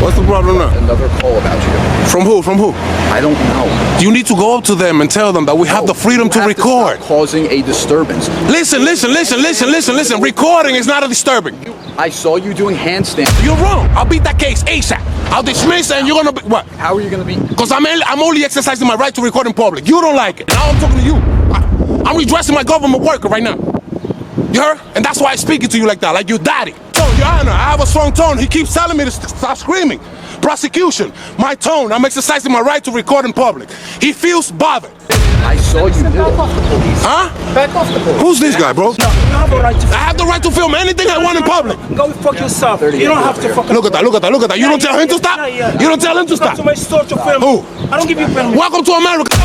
What's the problem now? Another call about you. From who? From who? I don't know. You need to go up to them and tell them that we have the freedom to record. To stop causing a disturbance. Listen. Recording is not a disturbing. I saw you doing handstands. You're wrong. I'll beat that case ASAP. I'll dismiss and you're gonna be what? How are you gonna be? Because I'm only exercising my right to record in public. You don't like it. Now I'm talking to you. I'm redressing my government worker right now. You heard? And that's why I'm speaking to you like that, like your daddy. Tone, Your Honor, I have a strong tone. He keeps telling me to stop screaming. Prosecution, my tone. I'm exercising my right to record in public. He feels bothered. I saw you do it. Huh? Back off the police. Who's this guy, bro? No, you have a right to. I have the right to film anything I want in public. Go fuck yourself. You don't have to fucking. Look at that. You don't tell him to stop? You don't tell him to stop? Come to my store to film. Who? I don't give you permission. Welcome to America.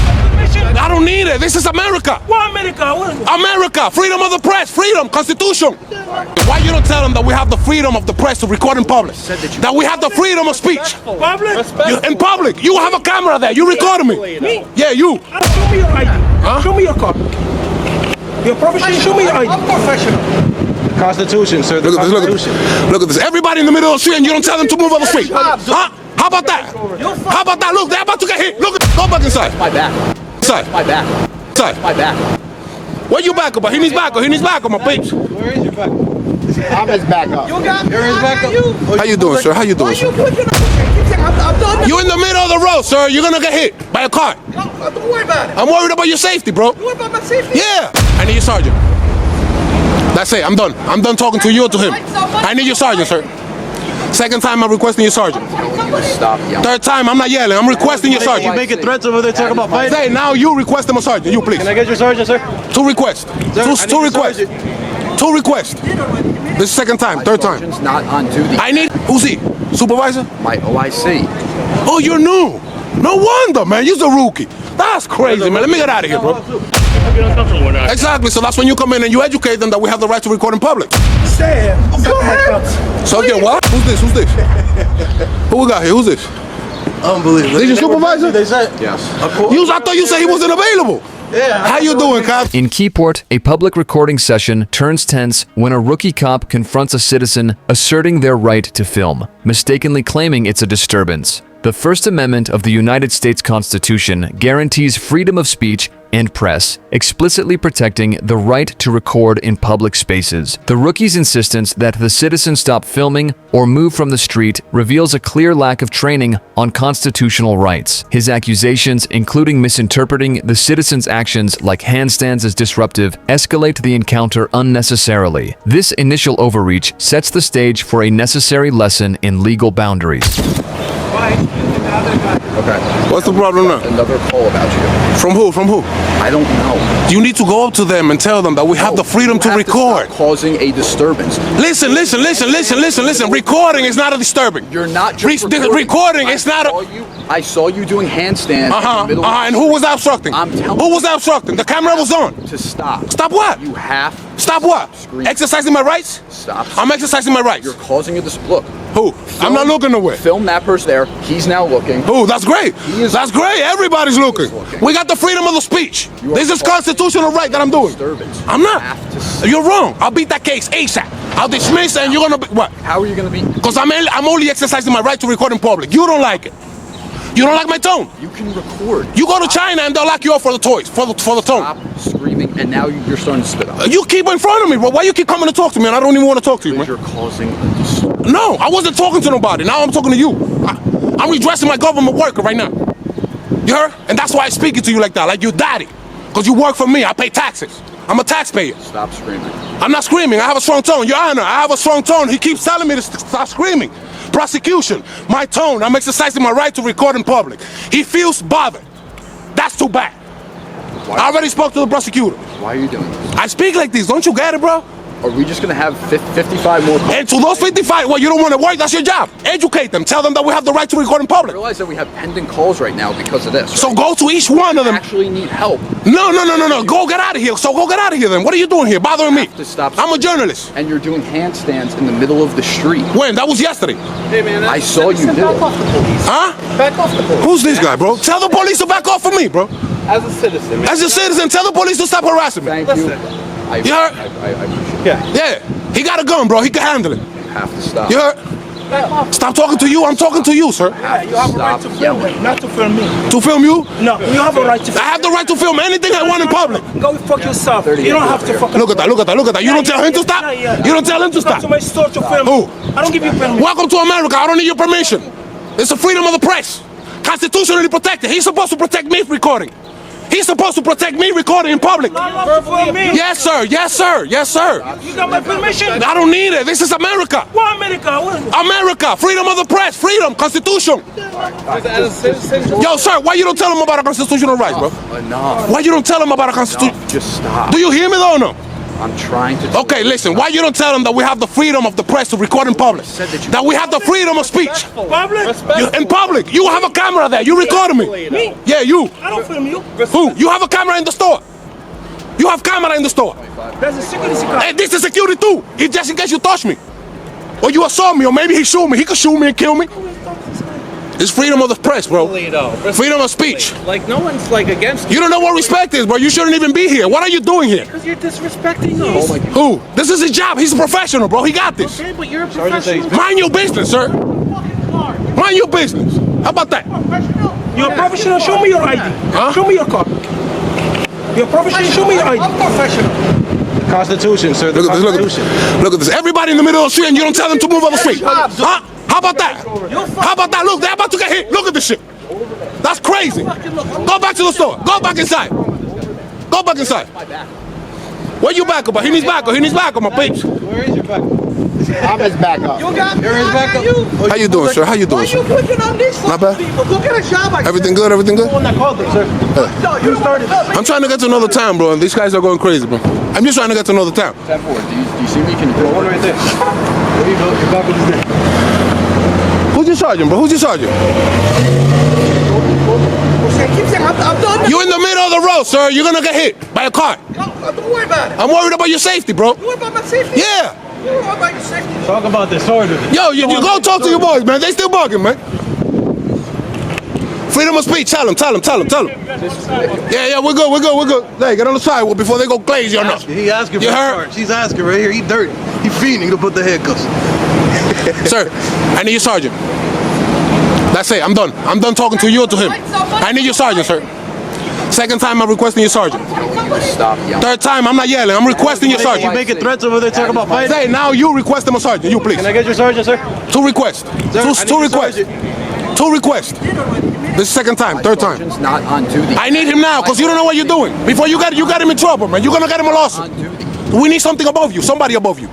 I don't need it. This is America. What America? What? America. Freedom of the press. Freedom. Constitution. Why you don't tell them that we have the freedom of the press to record in public? That we have the freedom of speech. Public? In public. You have a camera there. You recording me. Me? Yeah, you. Show me your ID. Huh? Show me your card. You're professional. Show me your ID. I'm professional. Constitution, sir. The Look at Constitution. this. Look at this. Everybody in the middle of the street and you don't tell them to move on the street. Huh? How about that? How about that? Look, they're about to get hit. Look, go back inside. My back. Inside. My back. Inside. My back. Where you back up? He needs back up. He needs back up, my peeps. Where is your back? I'm his backup. You got me. His back up. How you doing, sir? How you doing, sir? I'm done. You in the middle of the road, sir. You're gonna get hit by a car. Don't worry about it. I'm worried about your safety, bro. Don't worry about my safety. Yeah. I need your sergeant. That's it. I'm done. I'm done talking to you or to him. I need your sergeant, sir. Second time I'm requesting your sergeant. Stop yelling. Third time I'm not yelling. I'm requesting your You sergeant. making threats over there talking about fighting? Say now you request him a sergeant. You please. Can I get your sergeant, sir? Two requests. I need Two your requests. sergeant. Two requests. This is second time. Third time. Sergeant's not on duty. I need. Who's he? Supervisor? My OIC. Oh, you're new. No wonder, man. You're a rookie. That's crazy, man. Let me get out of here, bro. Exactly. So that's when you come in and you educate them that we have the right to record in public. Stay here. Go ahead. So again, what? Who's this? Who's this? Who we got here? Who's this? Unbelievable. This your supervisor? They said. Yes. I thought you said he wasn't available. Yeah. How you doing, cop? In Keyport, a public recording session turns tense when a rookie cop confronts a citizen asserting their right to film, mistakenly claiming it's a disturbance. The First Amendment of the United States Constitution guarantees freedom of speech and press, explicitly protecting the right to record in public spaces. The rookie's insistence that the citizen stop filming or move from the street reveals a clear lack of training on constitutional rights. His accusations, including misinterpreting the citizen's actions like handstands as disruptive, escalate the encounter unnecessarily. This initial overreach sets the stage for a necessary lesson in legal boundaries. Okay. What's the problem now? Another call about you. From who? From who? I don't know. You need to go up to them and tell them that we have the freedom to record. Stop causing a disturbance. Listen. Recording is not a disturbing. You're not just recording. It's not a. I saw you doing handstands. in the middle of And who was obstructing? I'm telling Who was obstructing? The camera was on. to stop. Stop what? You have. Stop what? Scream. Exercising my rights? Stop. I'm exercising my rights. You're causing a look. Who? I'm not looking nowhere. Film that person there. He's now looking. Who? That's great. is- That's great. Everybody's looking. looking. We got the freedom of the speech. You are This is causing constitutional right that I'm doing. disturbance. I'm You not. have to stop. You're wrong. I'll beat that case ASAP. I'll dismiss and you're gonna be what? How are you going to be? Because I'm only exercising my right to record in public. You don't like it. You don't like my tone. You can record. You go to China and they'll lock you up for the toys, for the tone. Stop screaming, and now you're starting to spit out. You keep in front of me, bro. Why you keep coming to talk to me and I don't even want to talk to you, man? You're causing a disturbance. No, I wasn't talking to nobody. Now I'm talking to you. I'm redressing my government worker right now. You heard? And that's why I'm speaking to you like that, like your daddy. Because you work for me. I pay taxes. I'm a taxpayer. Stop screaming. I'm not screaming. I have a strong tone. Your Honor, I have a strong tone. He keeps telling me to stop screaming. Prosecution, my tone. I'm exercising my right to record in public. He feels bothered. That's too bad. I already spoke to the prosecutor. Why are you doing this? I speak like this. Don't you get it, bro? Are we just going to have 55 more calls? And to those 55, well, you don't want to work. That's your job. Educate them. Tell them that we have the right to record in I public. realize that we have pending calls right now because of this. So right? go to each one of them. Actually need help. No. Go get out of here. So go get out of here then. What are you doing here? Bothering me. have to stop I'm a journalist. And you're doing handstands in the middle of the street. When? That was yesterday. Hey, man. I saw you do Back it. off the police. Huh? Back off the police. Who's this guy, bro? Tell the police to back off of me, bro. As a citizen, man. As a citizen, tell the police to stop harassing me. Thank you. Listen. I You heard? appreciate it. Yeah. Yeah. He got a gun, bro. He can handle it. You have to stop. You heard? Stop talking to you. I'm talking to you, sir. You have a right to film me, not to film me. To film you? No, you have a right to I film have the right to film anything I want in public. Go fuck yourself. You don't have to fucking... Look at that, look at that, look at that. You don't tell him to stop? You don't tell him to Come stop? to my store to film. Who? I don't give you permission. Welcome to America. I don't need your permission. It's the freedom of the press. Constitutionally protected. He's supposed to protect me recording. He's supposed to protect me recording in public. Yes, sir. Yes, sir. Yes, sir. You got my permission? I don't need it. This is America. What America? What? America. Freedom of the press. Freedom. Constitution. Yo, sir, why you don't tell him about our constitutional rights, bro? Enough. Why you don't tell him about our constitution? Just stop. Do you hear me though or no? I'm trying to... Okay, listen, why you don't tell them that we have the freedom of the press to record in public? That we have the freedom of speech. Public? In public. You have a camera there. You recording me. Me? Yeah, you. I don't film you. Who? You have a camera in the store. You have camera in the store. There's a security guard. Hey, this is security too. If just in case you touch me. Or you assault me, or maybe he shoot me. He could shoot me and kill me. It's freedom of the press, bro. Freedom of speech. Like, no one's, like, against you. You don't know what respect is, bro. You shouldn't even be here. What are you doing here? Because you're disrespecting us. Who? This is his job. He's a professional, bro. He got this. Okay, but you're a professional. Mind your business, sir. Mind your business. How about that? You're a professional. Show me your ID. Huh? Show me your card. You're a professional. Show me your ID. I'm professional. Constitution, sir. The Look at this. Look at Constitution. this. Look at this. Everybody in the middle of the street and you don't tell them to move on the street. Huh? How about that? How about that? Look, they're about to get hit. Look at this shit. That's crazy. Go back to the store. Go back inside. Go back inside. Where you back up? He needs backup. He needs backup, my bitch. Where is your back? I'm his backup. You got me. There is backup. How you doing, sir? How you Why doing, you sir? picking on these Not bad. people? Go get a job. Like Everything good? Everything good? One that called it, sir. No, you started. I'm trying to get to another town, bro, and these guys are going crazy, bro. I'm just trying to get to another town. 10-4. Do you see me? Can you One right there. There you go. Your backup is there. Who's your sergeant, bro? Who's your sergeant? Keep saying I'm done. You in the middle of the road, sir. You're gonna get hit by a car. No, don't worry about it. I'm worried about your safety, bro. You worry about my safety? Yeah. You worry about your safety? Talk about this sword with it. Yo, you go talk to your boys, man. They still bugging, man. Freedom of speech. Tell them. Yeah, we're good. Hey, get on the sidewalk before they go crazy or not. He asking for You the heard? charge. He's asking right here. He dirty. He fiending to put the handcuffs. Sir, I need your sergeant. That's it. I'm done. I'm done talking to you or to him. I need your sergeant, sir. Second time I'm requesting your sergeant. stop yelling? Third time I'm not yelling. I'm requesting your You sergeant. making threats over there talking about fighting? Say now you request him a sergeant. You please. Can I get your sergeant, sir? Two requests. Two requests. Two requests. This is second time. Third time. Sergeant's not on duty. I need him now because you don't know what you're doing. Before you got him in trouble, man. You're gonna get him a lawsuit. On duty. We need something above you. Somebody above you.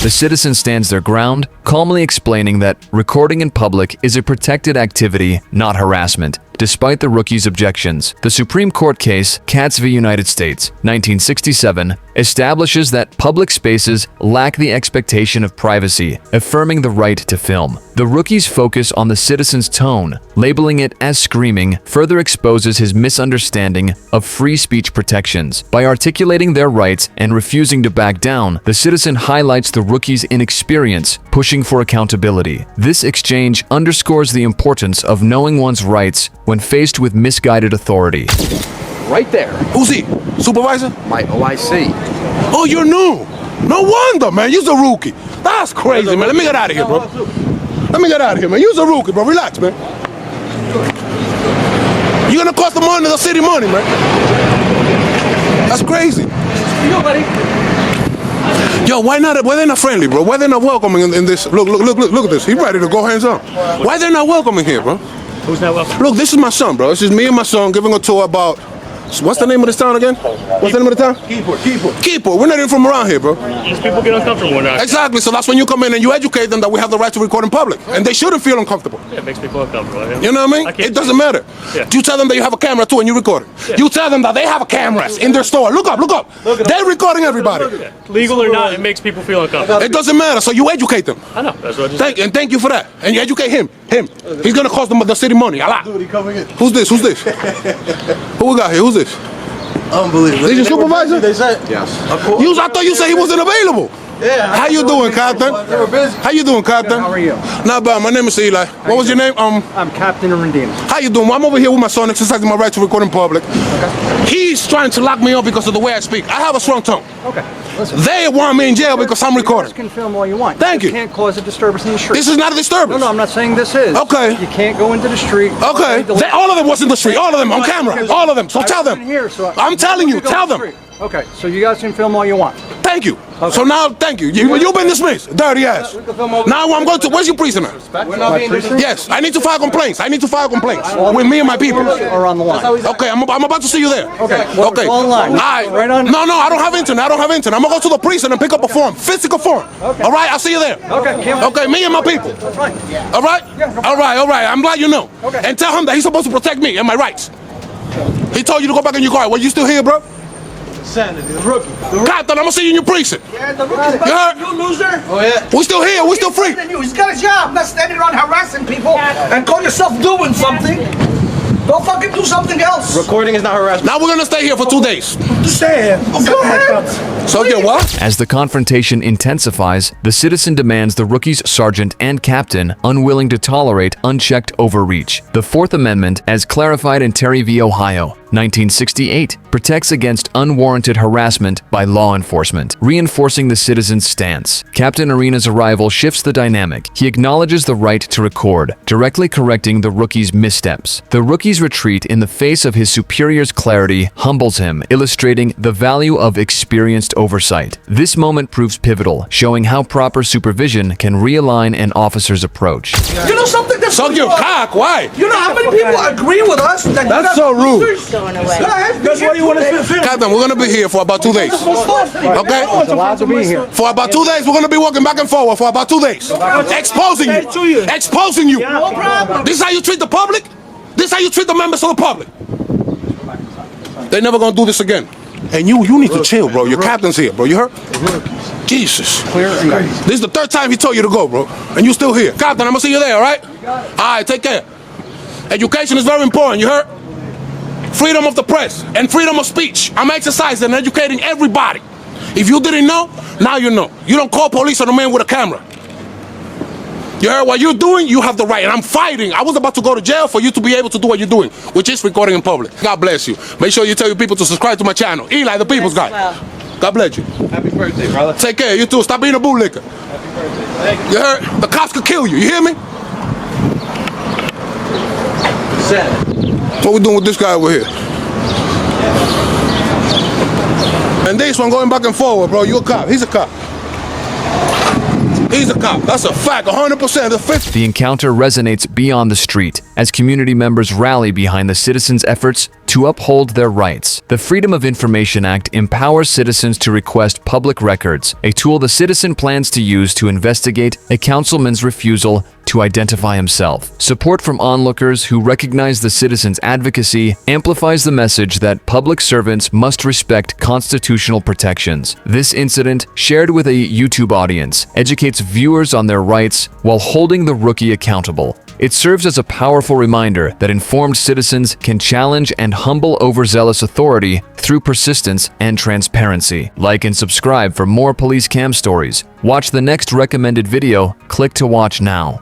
The citizen stands their ground, calmly explaining that recording in public is a protected activity, not harassment. Despite the rookie's objections, the Supreme Court case, Katz v. United States, 1967, establishes that public spaces lack the expectation of privacy, affirming the right to film. The rookie's focus on the citizen's tone, labeling it as screaming, further exposes his misunderstanding of free speech protections. By articulating their rights and refusing to back down, the citizen highlights the rookie's inexperience, pushing for accountability. This exchange underscores the importance of knowing one's rights when faced with misguided authority. Right there. Who's he? Supervisor? My OIC. Oh, you're new. No wonder, man. You're a rookie. That's crazy, man. Let me get out of here, bro. Let me get out of here, man. You're a rookie, bro. Relax, man. You're gonna cost the money, the city money, man. That's crazy. Yo, why they not friendly, bro? Why they not welcoming in this? Look at this. He ready to go hands on. Why they not welcoming here, bro? Who's not welcome? Look, this is my son, bro. This is me and my son giving a tour about. What's the name of this town again? What's the name of the town? Keyport. We're not even from around here, bro. These people get uncomfortable when Exactly. So that's when you come in and you educate them that we have the right to record in public, and they shouldn't feel uncomfortable. it makes me feel uncomfortable. You know what I mean? It doesn't matter. Yeah. You tell them that you have a camera too, and you record it. You tell them that they have cameras in their store. Look up. They're recording everybody. Legal or not, it makes people feel uncomfortable. It doesn't matter. So you educate them. I know. That's what I just Thank you for that. And you educate him. He's gonna cost them the city money a lot. Coming in. Who's this? Who we got here? Who's this? Unbelievable. Is your supervisor? They said. Yes. I thought you said he wasn't available. Yeah. How you doing, Captain? They were busy. How you doing, Captain? How are you? Not bad. My name is Eli. What was your name? I'm Captain Rendino. How you doing? I'm over here with my son exercising my right to record in public. He's trying to lock me up because of the way I speak. I have a strong tongue. Okay. They want me in jail because I'm You guys recording. can film all you want. Thank you. Can't cause a disturbance in the street. This is not a disturbance. No, I'm not saying this is. Okay. You can't go into the street. Okay. All of them was in the street. All of them on camera. All of them. So tell them. I'm telling you. Tell them. Okay, so you guys can film all you want. Thank you. So now, thank you. You've been dismissed. Dirty ass. Now I'm going to. Where's your prisoner? Yes. I need to file complaints. I need to file complaints with me and my people. Or on the line. Okay. I'm about to see you there. Okay. Well, Okay. online. Right on. No, I don't have internet. I don't have internet. I'm gonna go to the precinct and pick up a form, physical form. All right. I'll see you there. Okay. Okay. Me and my people. All right. All right. I'm glad you know. And tell him that he's supposed to protect me and my rights. He told you to go back in your car. Well, you still here, bro? Sanity, the rookie. Captain, I'm gonna see you in your precinct. Yeah, the rookie's You heard? you loser. Oh, yeah. We still here. We still free. He's got a job, not standing around harassing people and call yourself doing something. Go fucking do something else. Recording is not harassment. Now we're gonna stay here for 2 days. Stay here. Go ahead. So get what? As the confrontation intensifies, the citizen demands the rookie's sergeant and captain, unwilling to tolerate unchecked overreach. The Fourth Amendment, as clarified in Terry v. Ohio, 1968, protects against unwarranted harassment by law enforcement, reinforcing the citizen's stance. Captain Arena's arrival shifts the dynamic. He acknowledges the right to record, directly correcting the rookie's missteps. The rookie's retreat in the face of his superior's clarity humbles him, illustrating the value of experienced oversight. This moment proves pivotal, showing how proper supervision can realign an officer's approach. You know something? That's Suck your cock. Why? You know how many people agree with us? That's so rude. Go ahead. That's why you want to fit. Captain, we're gonna be here for about 2 days. Okay? It's allowed to be here. For about 2 days, we're gonna be walking back and forward for about 2 days. Exposing you. Exposing you. No problem. This is how you treat the public? This is how you treat the members of the public? They're never gonna do this again. And you need to chill, bro. Your captain's here, bro. You heard? Jesus. This is the 3rd time he told you to go, bro. And you still here. Captain, I'm gonna see you there, all right? All right, take care. Education is very important, you heard? Freedom of the press and freedom of speech. I'm exercising and educating everybody. If you didn't know, now you know. You don't call police on a man with a camera. You heard what you're doing? You have the right. And I'm fighting. I was about to go to jail for you to be able to do what you're doing, which is recording in public. God bless you. Make sure you tell your people to subscribe to my channel. Eli, the people's guy. God bless you. Happy birthday, brother. Take care. You too. Stop being a bootlicker. You heard? The cops could kill you. You hear me? What we doing with this guy over here? And this one going back and forward, bro. You a cop. He's a cop. He's a cop. That's a fact. 100%. The fifth. The encounter resonates beyond the street as community members rally behind the citizens' efforts to uphold their rights. The Freedom of Information Act empowers citizens to request public records, a tool the citizen plans to use to investigate a councilman's refusal to identify himself. Support from onlookers who recognize the citizen's advocacy amplifies the message that public servants must respect constitutional protections. This incident, shared with a YouTube audience, educates viewers on their rights while holding the rookie accountable. It serves as a powerful reminder that informed citizens can challenge and humble overzealous authority through persistence and transparency. Like and subscribe for more police cam stories. Watch the next recommended video. Click to watch now.